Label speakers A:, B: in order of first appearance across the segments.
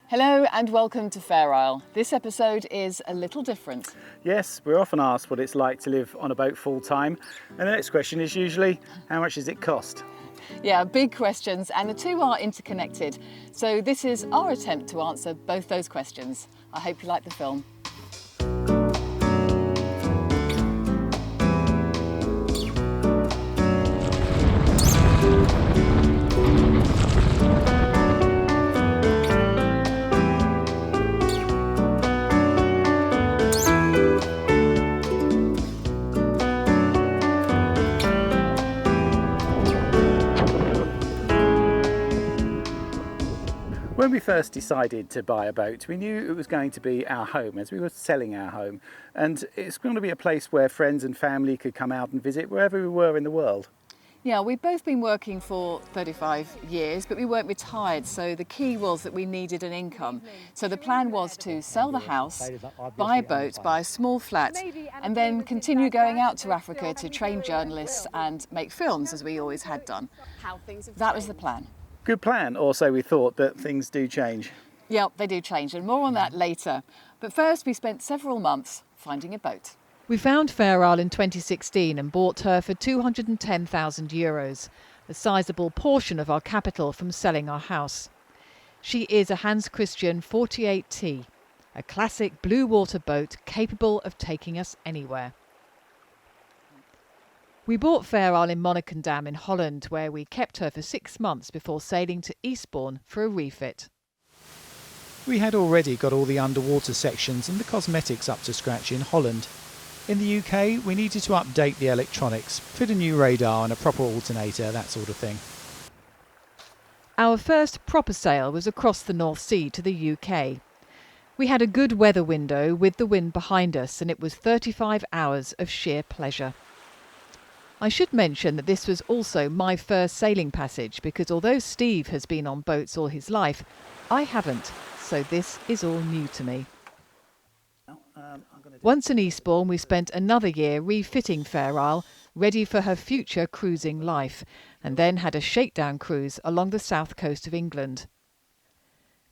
A: Hello and welcome to Fair Isle. This episode is a little different.
B: Yes, we're often asked what it's like to live on a boat full time, and the next question is usually, how much does it cost?
A: Yeah, big questions, and the two are interconnected. So this is our attempt to answer both those questions. I hope you like the film.
B: When we first decided to buy a boat, we knew it was going to be our home as we were selling our home. And it's going to be a place where friends and family could come out and visit wherever we were in the world.
A: Yeah, we've both been working for 35 years, but we weren't retired, so the key was that we needed an income. So the plan was to sell the house, buy a boat, buy a small flat, and then continue going out to Africa to train journalists and make films, as we always had done. That was the plan.
B: Good plan, or so we thought, but things do change.
A: Yeah, they do change, and more on that later. But first, we spent several months finding a boat. We found Fair Isle in 2016 and bought her for €210,000, a sizable portion of our capital from selling our house. She is a Hans Christian 48T, a classic blue water boat capable of taking us anywhere. We bought Fair Isle in Monnikendam in Holland, where we kept her for 6 months before sailing to Eastbourne for a refit.
C: We had already got all the underwater sections and the cosmetics up to scratch in Holland. In the UK, we needed to update the electronics, fit a new radar and a proper alternator, that sort of thing.
A: Our first proper sail was across the North Sea to the UK. We had a good weather window with the wind behind us, and it was 35 hours of sheer pleasure. I should mention that this was also my first sailing passage, because although Steve has been on boats all his life, I haven't, so this is all new to me. Once in Eastbourne, we spent another year refitting Fair Isle, ready for her future cruising life, and then had a shakedown cruise along the south coast of England.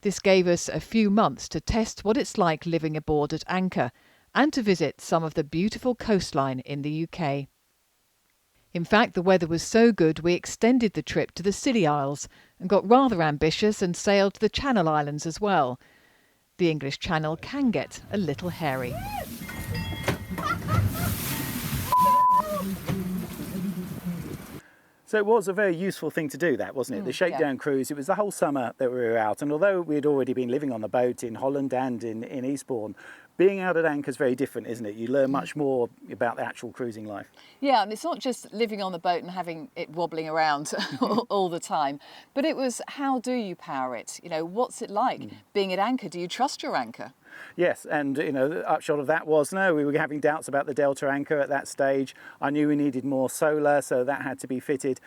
A: This gave us a few months to test what it's like living aboard at anchor, and to visit some of the beautiful coastline in the UK. In fact, the weather was so good we extended the trip to the Scilly Isles and got rather ambitious and sailed to the Channel Islands as well. The English Channel can get a little hairy.
B: So it was a very useful thing to do, that, wasn't it? The shakedown cruise, it was the whole summer that we were out, and although we'd already been living on the boat in Holland and in Eastbourne, being out at anchor is very different, isn't it? You learn much more about the actual cruising life. Yeah, and it's not just living on the boat and having it wobbling around all the time, but it was, how do you power it? You know, what's it like being at anchor? Do you trust your anchor? Yes, and the upshot of that was, no, we were having doubts about the Delta anchor at that stage. I knew we needed more solar, so that had to be fitted.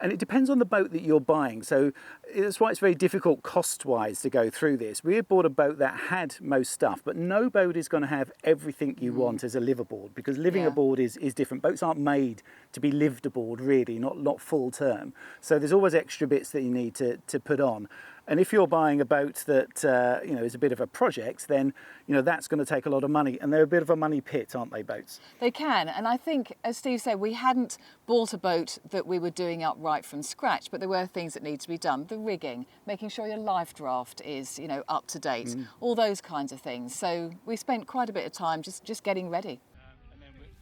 B: And it depends on the boat that you're buying, so that's why it's very difficult cost-wise to go through this. We had bought a boat that had most stuff, but no boat is going to have everything you want as a liveaboard, because living aboard is different. Boats aren't made to be lived aboard, really, not full term. So there's always extra bits that you need to put on. And if you're buying a boat that is a bit of a project, then that's going to take a lot of money, and they're a bit of a money pit, aren't they, boats? They can, and I think, as Steve said, we hadn't bought a boat that we were doing up right from scratch, but there were things that need to be done. The rigging, making sure your life draft is up to date, all those kinds of things. So we spent quite a bit of time just getting ready.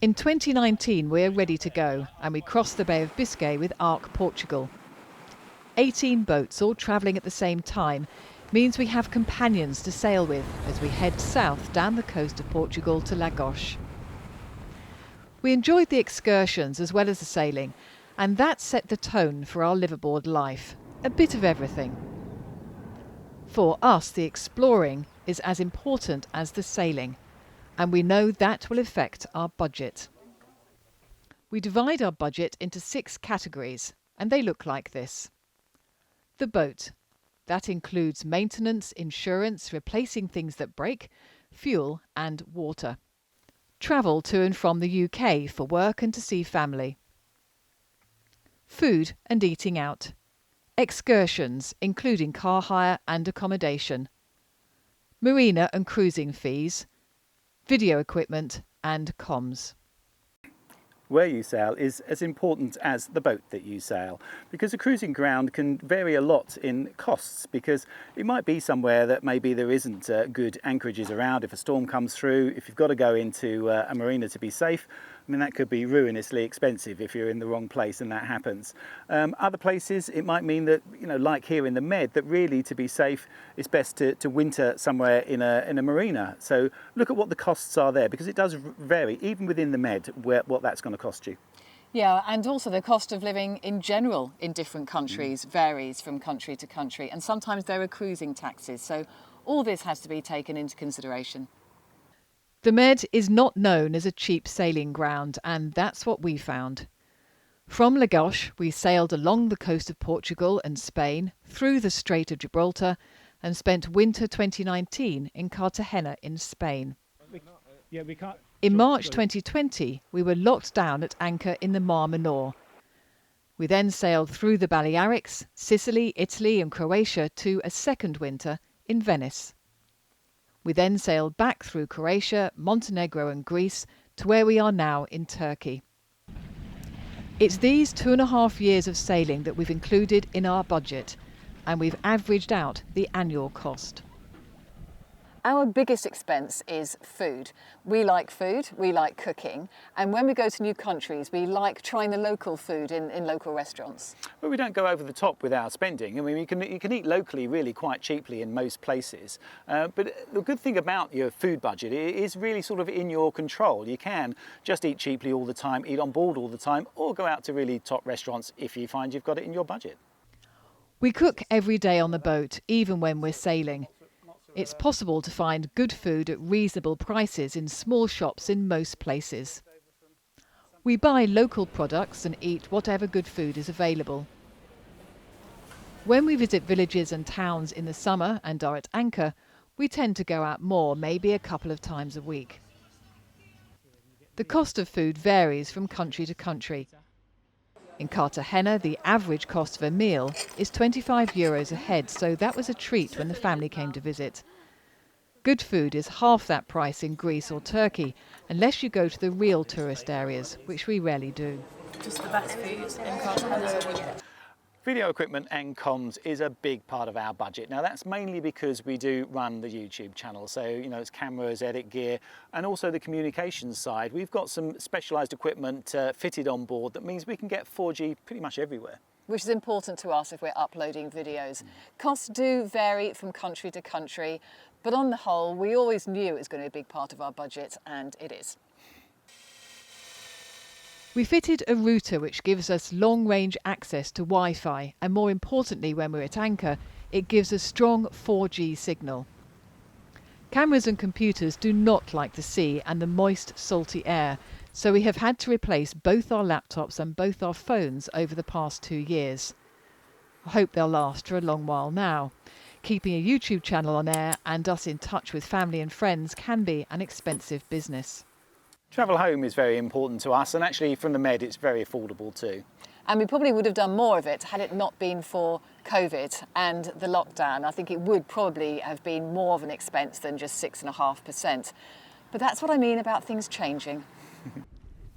B: In 2019, we're ready to go, and we crossed the Bay of Biscay with Arc Portugal. 18 boats all travelling at the same time means we have companions to sail with as we head south down the coast of Portugal to Lagos. We enjoyed the excursions as well as the sailing, and that set the tone for our liveaboard life, a bit of everything. For us, the exploring is as important as the sailing, and we know that will affect our budget. We divide our budget into 6 categories, and they look like this. The boat. That includes maintenance, insurance, replacing things that break, fuel and water. Travel to and from the UK for work and to see family. Food and eating out. Excursions, including car hire and accommodation.
A: marina and cruising fees, video equipment and comms.
B: Where you sail is as important as the boat that you sail, because a cruising ground can vary a lot in costs, because it might be somewhere that maybe there isn't good anchorages around. If a storm comes through, if you've got to go into a marina to be safe, I mean, that could be ruinously expensive if you're in the wrong place and that happens. Other places, it might mean that, you know, like here in the Med, that really to be safe, it's best to winter somewhere in a marina. So look at what the costs are there, because it does vary, even within the Med, what that's going to cost you.
A: Yeah, and also the cost of living in general in different countries varies from country to country, and sometimes there are cruising taxes. So all this has to be taken into consideration. The Med is not known as a cheap sailing ground, and that's what we found. From Lagos, we sailed along the coast of Portugal and Spain, through the Strait of Gibraltar, and spent winter 2019 in Cartagena in Spain. In March 2020, we were locked down at anchor in the Mar Menor. We then sailed through the Balearics, Sicily, Italy and Croatia to a second winter in Venice. We then sailed back through Croatia, Montenegro and Greece to where we are now in Turkey. It's these 2.5 years of sailing that we've included in our budget, and we've averaged out the annual cost. Our biggest expense is food. We like food, we like cooking, and when we go to new countries, we like trying the local food in local restaurants.
B: Well, we don't go over the top with our spending. I mean, you can eat locally really quite cheaply in most places. But the good thing about your food budget is really sort of in your control. You can just eat cheaply all the time, eat on board all the time, or go out to really top restaurants if you find you've got it in your budget.
A: We cook every day on the boat, even when we're sailing. It's possible to find good food at reasonable prices in small shops in most places. We buy local products and eat whatever good food is available. When we visit villages and towns in the summer and are at anchor, we tend to go out more, maybe a couple of times a week. The cost of food varies from country to country. In Cartagena, the average cost of a meal is €25 a head, so that was a treat when the family came to visit. Good food is half that price in Greece or Turkey, unless you go to the real tourist areas, which we rarely do.
D: Just the best food in Cartagena.
B: Video equipment and comms is a big part of our budget. Now that's mainly because we do run the YouTube channel. So, you know, it's cameras, edit gear, and also the communications side. We've got some specialised equipment fitted on board that means we can get 4G pretty much everywhere.
A: Which is important to us if we're uploading videos. Costs do vary from country to country, but on the whole, we always knew it was going to be a big part of our budget, and it is. We fitted a router which gives us long-range access to Wi-Fi, and more importantly, when we're at anchor, it gives a strong 4G signal. Cameras and computers do not like the sea and the moist, salty air, so we have had to replace both our laptops and both our phones over the past 2 years. I hope they'll last for a long while now. Keeping a YouTube channel on air and us in touch with family and friends can be an expensive business.
B: Travel home is very important to us, and actually from the Med it's very affordable too.
A: And we probably would have done more of it had it not been for COVID and the lockdown. I think it would probably have been more of an expense than just 6.5%. But that's what I mean about things changing.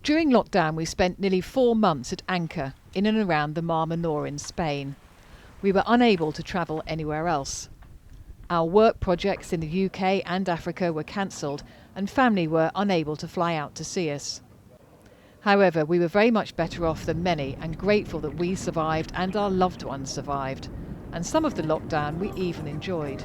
A: During lockdown, we spent nearly 4 months at anchor in and around the Mar Menor in Spain. We were unable to travel anywhere else. Our work projects in the UK and Africa were cancelled, and family were unable to fly out to see us. However, we were very much better off than many and grateful that we survived and our loved ones survived. And some of the lockdown we even enjoyed.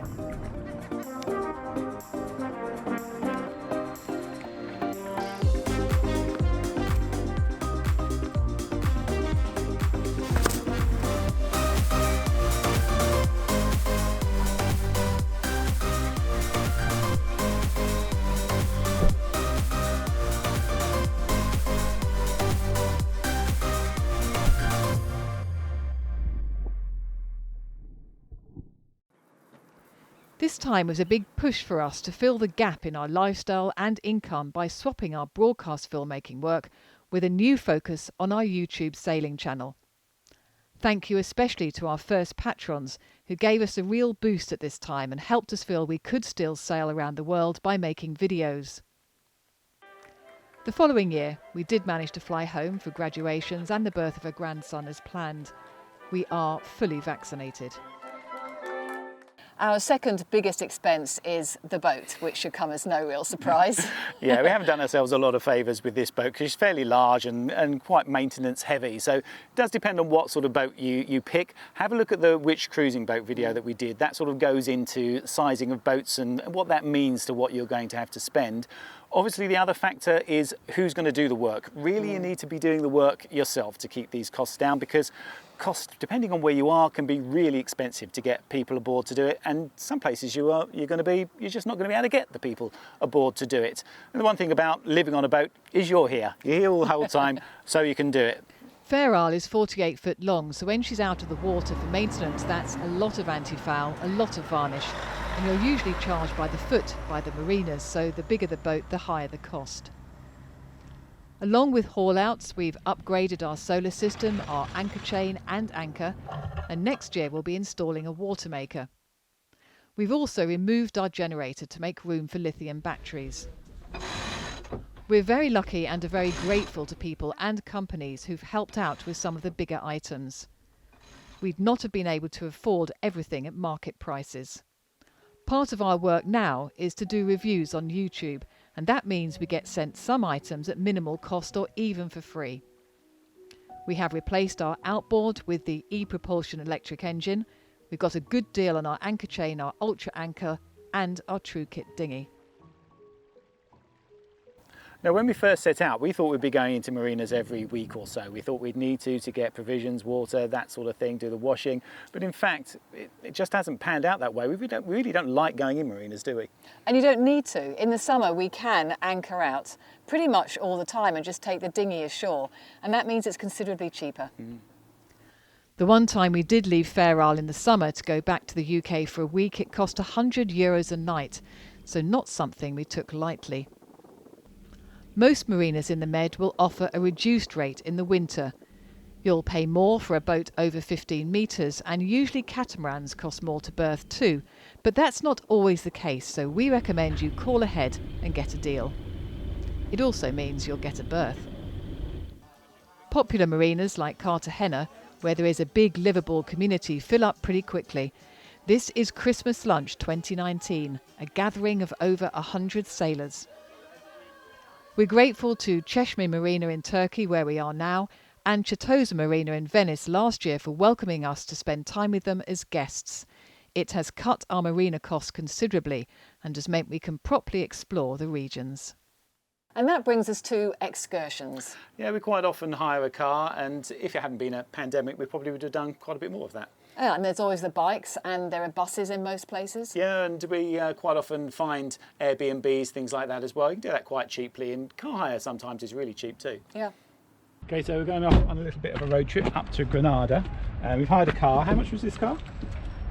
A: This time was a big push for us to fill the gap in our lifestyle and income by swapping our broadcast filmmaking work with a new focus on our YouTube sailing channel. Thank you especially to our first patrons who gave us a real boost at this time and helped us feel we could still sail around the world by making videos. The following year, we did manage to fly home for graduations and the birth of a grandson as planned. We are fully vaccinated.
E: Our second biggest expense is the boat, which should come as no real surprise.
B: Yeah, we haven't done ourselves a lot of favours with this boat because it's fairly large and quite maintenance heavy. So it does depend on what sort of boat you pick. Have a look at the Which Cruising Boat video that we did. That sort of goes into sizing of boats and what that means to what you're going to have to spend. Obviously, the other factor is who's going to do the work. Really, you need to be doing the work yourself to keep these costs down, because cost, depending on where you are, can be really expensive to get people aboard to do it. And some places you're just not going to be able to get the people aboard to do it. And the one thing about living on a boat is you're here. You're here all the whole time, so you can do it.
A: Fair Isle is 48 foot long, so when she's out of the water for maintenance, that's a lot of anti-foul, a lot of varnish. And you're usually charged by the foot by the marinas, so the bigger the boat, the higher the cost. Along with haul-outs, we've upgraded our solar system, our anchor chain and anchor, and next year we'll be installing a water maker. We've also removed our generator to make room for lithium batteries. We're very lucky and are very grateful to people and companies who've helped out with some of the bigger items. We'd not have been able to afford everything at market prices. Part of our work now is to do reviews on YouTube, and that means we get sent some items at minimal cost or even for free. We have replaced our outboard with the e-propulsion electric engine. We've got a good deal on our anchor chain, our Ultra Anchor and our True Kit dinghy.
B: Now, when we first set out, we thought we'd be going into marinas every week or so. We thought we'd need to get provisions, water, that sort of thing, do the washing. But in fact, it just hasn't panned out that way. We really don't like going in marinas, do we?
E: And you don't need to. In the summer, we can anchor out pretty much all the time and just take the dinghy ashore. And that means it's considerably cheaper.
A: The one time we did leave Fair Isle in the summer to go back to the UK for a week, it cost €100 a night. So not something we took lightly. Most marinas in the Med will offer a reduced rate in the winter. You'll pay more for a boat over 15 metres, and usually catamarans cost more to berth too, but that's not always the case, so we recommend you call ahead and get a deal. It also means you'll get a berth. Popular marinas like Cartagena, where there is a big liveaboard community, fill up pretty quickly. This is Christmas Lunch 2019, a gathering of over 100 sailors. We're grateful to Çeşme Marina in Turkey, where we are now, and Certosa Marina in Venice last year for welcoming us to spend time with them as guests. It has cut our marina costs considerably and has meant we can properly explore the regions.
E: And that brings us to excursions.
B: Yeah, we quite often hire a car, and if it hadn't been a pandemic, we probably would have done quite a bit more of that.
E: Yeah, and there's always the bikes, and there are buses in most places.
B: Yeah, and we quite often find Airbnbs, things like that as well. You can do that quite cheaply, and car hire sometimes is really cheap too.
E: Yeah.
C: Okay, so we're going off on a little bit of a road trip up to Granada. We've hired a car. How much was this car?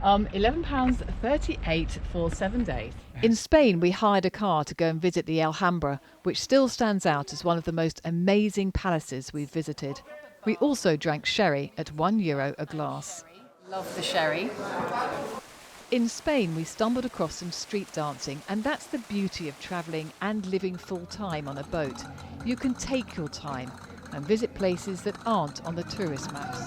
A: £11.38 for 7 days. In Spain, we hired a car to go and visit the Alhambra, which still stands out as one of the most amazing palaces we've visited. We also drank sherry at €1 a glass.
E: Love the sherry.
A: In Spain, we stumbled across some street dancing, and that's the beauty of travelling and living full-time on a boat. You can take your time and visit places that aren't on the tourist maps.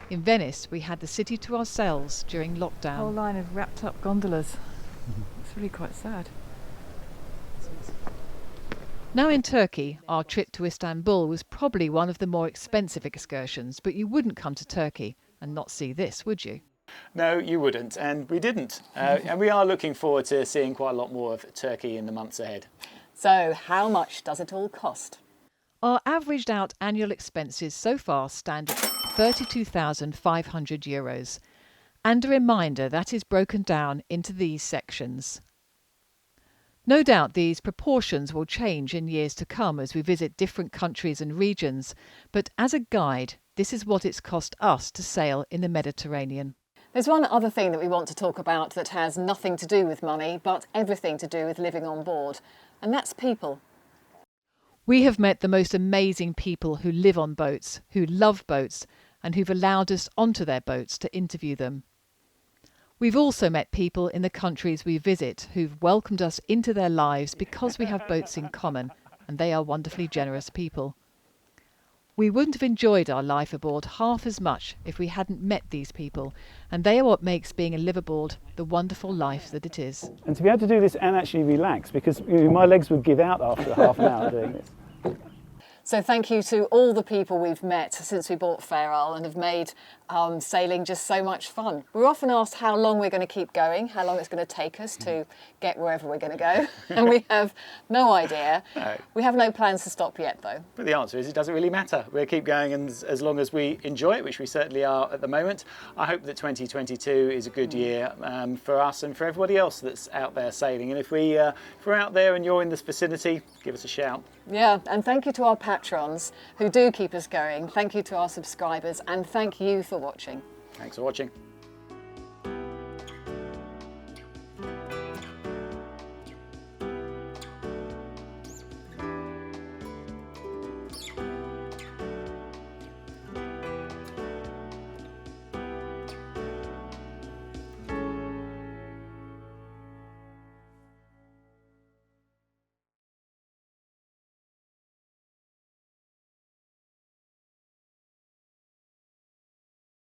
A: In Venice, we had the city to ourselves during lockdown.
D: A whole line of wrapped up gondolas. It's really quite sad.
A: Now in Turkey, our trip to Istanbul was probably one of the more expensive excursions, but you wouldn't come to Turkey and not see this, would you?
B: No, you wouldn't, and we didn't. And we are looking forward to seeing quite a lot more of Turkey in the months ahead.
E: So how much does it all cost?
A: Our averaged out annual expenses so far stand at €32,500. And a reminder that is broken down into these sections. No doubt these proportions will change in years to come as we visit different countries and regions, but as a guide, this is what it's cost us to sail in the Mediterranean.
E: There's one other thing that we want to talk about that has nothing to do with money, but everything to do with living on board, and that's people.
A: We have met the most amazing people who live on boats, who love boats, and who've allowed us onto their boats to interview them. We've also met people in the countries we visit who've welcomed us into their lives because we have boats in common, and they are wonderfully generous people. We wouldn't have enjoyed our life aboard half as much if we hadn't met these people, and they are what makes being a liveaboard the wonderful life that it is.
B: And to be able to do this and actually relax, because my legs would give out after half an hour doing this.
E: So thank you to all the people we've met since we bought Fair Isle and have made sailing just so much fun. We're often asked how long we're going to keep going, how long it's going to take us to get wherever we're going to go, and we have no idea.
B: No.
E: We have no plans to stop yet though.
B: But the answer is it doesn't really matter. We'll keep going, and as long as we enjoy it, which we certainly are at the moment. I hope that 2022 is a good year for us and for everybody else that's out there sailing. And if we're out there and you're in this vicinity, give us a shout.
E: Yeah, and thank you to our patrons who do keep us going. Thank you to our subscribers, and thank you for watching.
B: Thanks for watching.